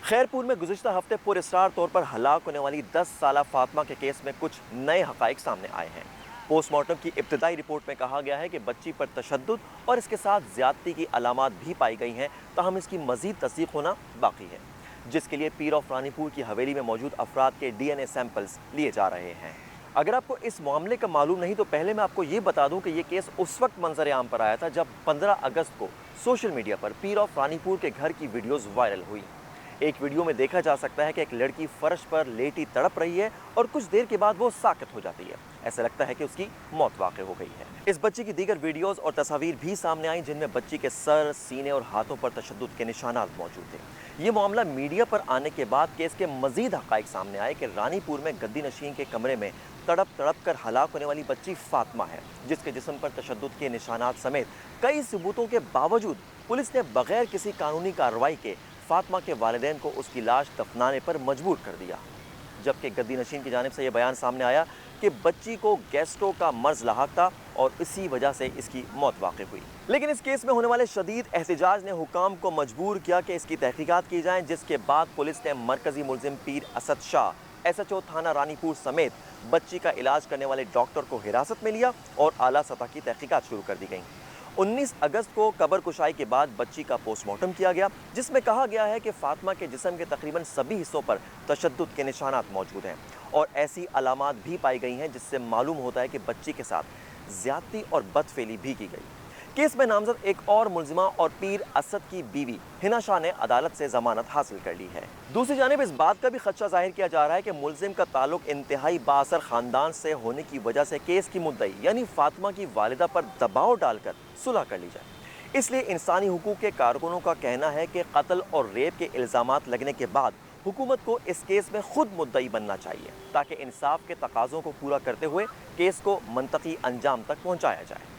خیرپور میں گزشتہ ہفتے پر اسرار طور پر ہلاک ہونے والی 10 سالہ فاطمہ کے کیس میں کچھ نئے حقائق سامنے آئے ہیں۔ پوسٹ مارٹم کی ابتدائی رپورٹ میں کہا گیا ہے کہ بچی پر تشدد اور اس کے ساتھ زیادتی کی علامات بھی پائی گئی ہیں، تاہم اس کی مزید تصدیق ہونا باقی ہے، جس کے لیے پیر آف رانی پور کی حویلی میں موجود افراد کے ڈی این اے سیمپلز لیے جا رہے ہیں۔ اگر آپ کو اس معاملے کا معلوم نہیں تو پہلے میں آپ کو یہ بتا دوں کہ یہ کیس اس وقت منظر عام پر آیا تھا جب 15 اگست کو سوشل میڈیا پر پیر آف رانی پور کے گھر کی ویڈیوز وائرل ہوئی۔ ایک ویڈیو میں دیکھا جا سکتا ہے کہ ایک لڑکی فرش پر لیٹی تڑپ رہی ہے اور کچھ دیر کے بعد وہ ساکت ہو جاتی ہے۔ ایسا لگتا ہے کہ اس کی موت واقع ہو گئی ہے۔ اس بچی کی دیگر ویڈیوز اور تصاویر بھی سامنے آئیں جن میں بچی کے سر، سینے اور ہاتھوں پر تشدد کے نشانات موجود تھے۔ یہ معاملہ میڈیا پر آنے کے بعد کیس کے مزید حقائق سامنے آئے کہ رانی پور میں گدی نشین کے کمرے میں تڑپ تڑپ کر ہلاک ہونے والی بچی فاطمہ ہے، جس کے جسم پر تشدد کے نشانات سمیت کئی ثبوتوں کے باوجود پولیس نے بغیر کسی قانونی کارروائی کے فاطمہ کے والدین کو اس کی لاش دفنانے پر مجبور کر دیا، جبکہ گدی نشین کی جانب سے یہ بیان سامنے آیا کہ بچی کو گیسٹرو کا مرض لاحق تھا اور اسی وجہ سے اس کی موت واقع ہوئی۔ لیکن اس کیس میں ہونے والے شدید احتجاج نے حکام کو مجبور کیا کہ اس کی تحقیقات کی جائیں، جس کے بعد پولیس نے مرکزی ملزم پیر اسد شاہ، ایس ایچ او تھانہ رانی پور سمیت بچی کا علاج کرنے والے ڈاکٹر کو حراست میں لیا اور اعلیٰ سطح کی تحقیقات شروع کر دی گئیں۔ 19 اگست کو قبر کشائی کے بعد بچی کا پوسٹ مارٹم کیا گیا، جس میں کہا گیا ہے کہ فاطمہ کے جسم کے تقریباً سبھی حصوں پر تشدد کے نشانات موجود ہیں اور ایسی علامات بھی پائی گئی ہیں جس سے معلوم ہوتا ہے کہ بچی کے ساتھ زیادتی اور بدفعلی بھی کی گئی۔ کیس میں نامزد ایک اور ملزمہ اور پیر اسد کی بیوی ہنا شاہ نے عدالت سے ضمانت حاصل کر لی ہے۔ دوسری جانب اس بات کا بھی خدشہ ظاہر کیا جا رہا ہے کہ ملزم کا تعلق انتہائی بااثر خاندان سے ہونے کی وجہ سے کیس کی مدعی یعنی فاطمہ کی والدہ پر دباؤ ڈال کر صلح کر لی جائے۔ اس لیے انسانی حقوق کے کارکنوں کا کہنا ہے کہ قتل اور ریپ کے الزامات لگنے کے بعد حکومت کو اس کیس میں خود مدعی بننا چاہیے تاکہ انصاف کے تقاضوں کو پورا کرتے ہوئے کیس کو منطقی انجام تک پہنچایا جائے۔